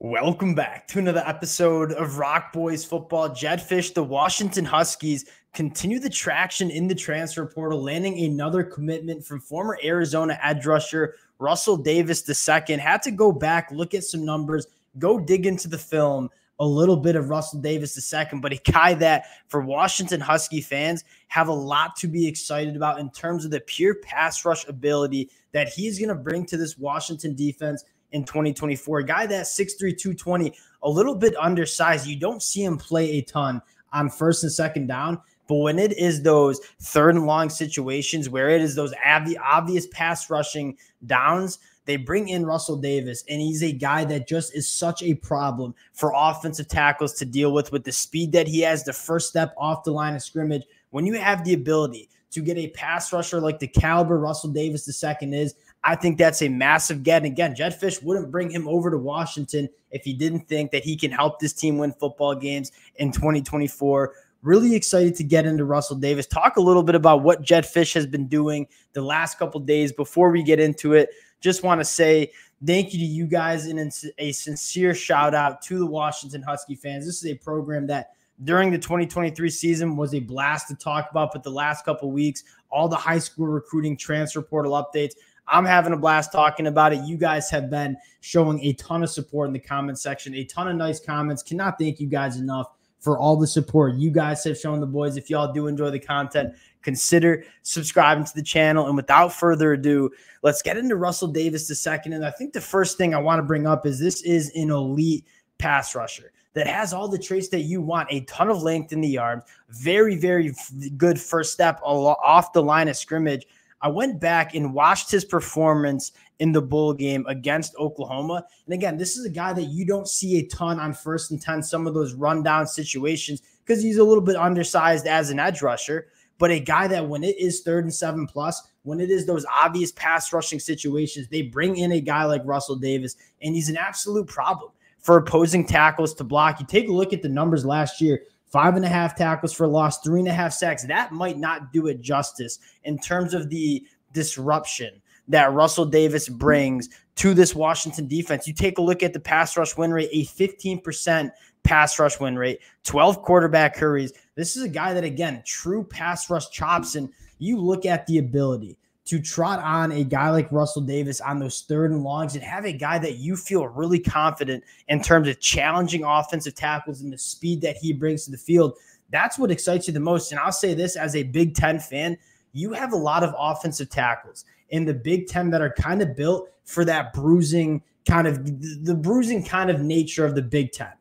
Welcome back to another episode of Rock Boys Football. Jedd Fisch, the Washington Huskies, continue the traction in the transfer portal, landing another commitment from former Arizona edge rusher Russell Davis II. Had to go back, look at some numbers, go dig into the film a little bit of Russell Davis II, but a guy that for Washington Husky fans have a lot to be excited about in terms of the pure pass rush ability that he's going to bring to this Washington defense in 2024. A guy that's 6'3", 220, a little bit undersized. You don't see him play a ton on first and second down, but when it is those third and long situations where it is those obvious pass rushing downs, they bring in Russell Davis, and he's a guy that just is such a problem for offensive tackles to deal with the speed that he has, the first step off the line of scrimmage. When you have the ability to get a pass rusher like the caliber Russell Davis II is, I think that's a massive get. And again, Jedd Fisch wouldn't bring him over to Washington if he didn't think that he can help this team win football games in 2024. Really excited to get into Russell Davis. Talk a little bit about what Jedd Fisch has been doing the last couple of days. Before we get into it, just want to say thank you to you guys and a sincere shout out to the Washington Husky fans. This is a program that during the 2023 season was a blast to talk about, but the last couple of weeks, all the high school recruiting transfer portal updates, I'm having a blast talking about it. You guys have been showing a ton of support in the comment section, a ton of nice comments. Cannot thank you guys enough for all the support you guys have shown the boys. If y'all do enjoy the content, consider subscribing to the channel. And without further ado, let's get into Russell Davis II. And I think the first thing I want to bring up is this is an elite pass rusher that has all the traits that you want. A ton of length in the arms, very, very good first step off the line of scrimmage. I went back and watched his performance in the bowl game against Oklahoma. And again, this is a guy that you don't see a ton on 1st and 10, some of those rundown situations, because he's a little bit undersized as an edge rusher. But a guy that when it is 3rd and 7+, when it is those obvious pass rushing situations, they bring in a guy like Russell Davis, and he's an absolute problem for opposing tackles to block. You take a look at the numbers last year. 5.5 tackles for loss, 3.5 sacks. That might not do it justice in terms of the disruption that Russell Davis brings to this Washington defense. You take a look at the pass rush win rate, a 15% pass rush win rate, 12 quarterback hurries. This is a guy that, again, true pass rush chops, and you look at the ability to trot on a guy like Russell Davis on those 3rd and longs and have a guy that you feel really confident in terms of challenging offensive tackles and the speed that he brings to the field. That's what excites you the most. And I'll say this as a Big Ten fan, you have a lot of offensive tackles in the Big Ten that are kind of built for that bruising kind of the bruising kind of nature of the Big Ten.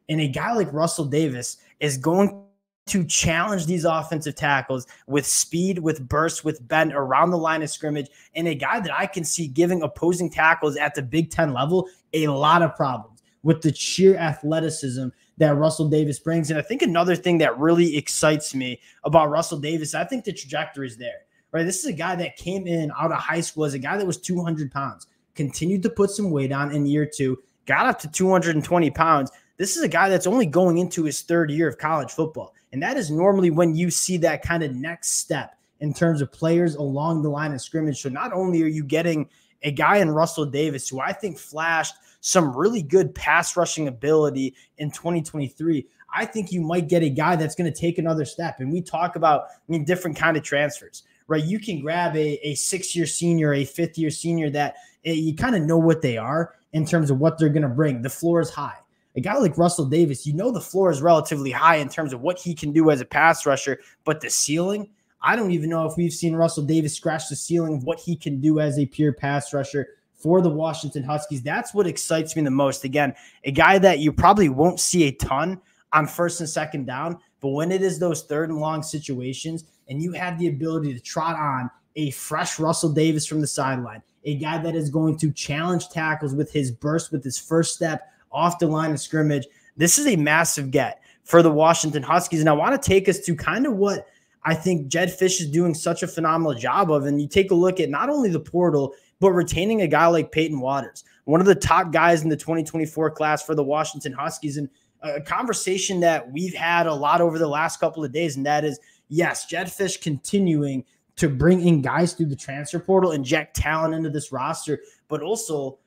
And a guy like Russell Davis is going to challenge these offensive tackles with speed, with burst, with bend around the line of scrimmage, and a guy that I can see giving opposing tackles at the Big Ten level a lot of problems with the sheer athleticism that Russell Davis brings. And I think another thing that really excites me about Russell Davis, I think the trajectory is there, right? This is a guy that came in out of high school as a guy that was 200 pounds, continued to put some weight on in year 2, got up to 220 pounds. This is a guy that's only going into his 3rd year of college football. And that is normally when you see that kind of next step in terms of players along the line of scrimmage. So not only are you getting a guy in Russell Davis, who I think flashed some really good pass rushing ability in 2023, I think you might get a guy that's going to take another step. And we talk about different kind of transfers, right? You can grab a 6-year senior, a 5th-year senior that you kind of know what they are in terms of what they're going to bring. The floor is high. A guy like Russell Davis, you know the floor is relatively high in terms of what he can do as a pass rusher, but the ceiling, I don't even know if we've seen Russell Davis scratch the ceiling of what he can do as a pure pass rusher for the Washington Huskies. That's what excites me the most. Again, a guy that you probably won't see a ton on 1st and 2nd down, but when it is those 3rd and long situations and you have the ability to trot on a fresh Russell Davis from the sideline, a guy that is going to challenge tackles with his burst, with his first step off the line of scrimmage, this is a massive get for the Washington Huskies. And I want to take us to kind of what I think Jedd Fisch is doing such a phenomenal job of. And you take a look at not only the portal, but retaining a guy like Peyton Waters, one of the top guys in the 2024 class for the Washington Huskies. And a conversation that we've had a lot over the last couple of days, and that is, yes, Jedd Fisch continuing to bring in guys through the transfer portal, inject talent into this roster, but also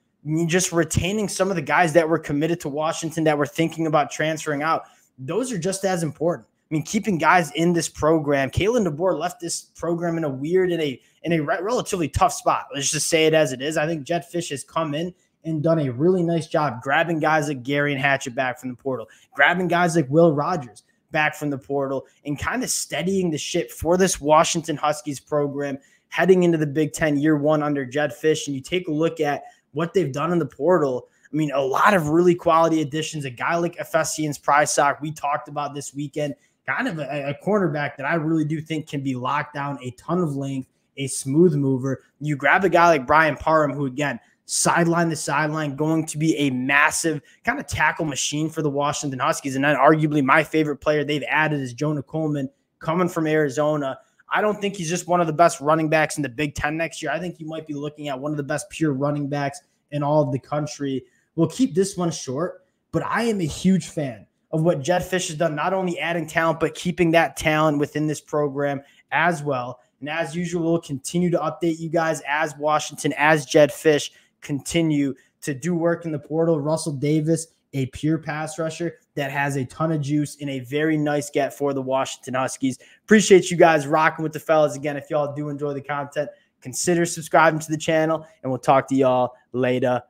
just retaining some of the guys that were committed to Washington that were thinking about transferring out. Those are just as important. I mean, keeping guys in this program. Kalen DeBoer left this program in a weird, in a relatively tough spot. Let's just say it as it is. I think Jedd Fisch has come in and done a really nice job grabbing guys like Gary and Hatchett back from the portal, grabbing guys like Will Rogers back from the portal, and kind of steadying the ship for this Washington Huskies program heading into the Big Ten year one under Jedd Fisch. And you take a look at what they've done in the portal. I mean, a lot of really quality additions. A guy like Efesians Prysock, we talked about this weekend, kind of a cornerback that I really do think can be locked down, a ton of length, a smooth mover. You grab a guy like Brian Parham, who, again, sideline to sideline, going to be a massive kind of tackle machine for the Washington Huskies. And then arguably my favorite player they've added is Jonah Coleman, coming from Arizona. I don't think he's just one of the best running backs in the Big Ten next year. I think you might be looking at one of the best pure running backs in all of the country. We'll keep this one short, but I am a huge fan of what Jedd Fisch has done, not only adding talent, but keeping that talent within this program as well. And as usual, we'll continue to update you guys as Washington, as Jedd Fisch continue to do work in the portal. Russell Davis, a pure pass rusher that has a ton of juice and a very nice get for the Washington Huskies. Appreciate you guys rocking with the fellas. Again, if y'all do enjoy the content, consider subscribing to the channel, and we'll talk to y'all later.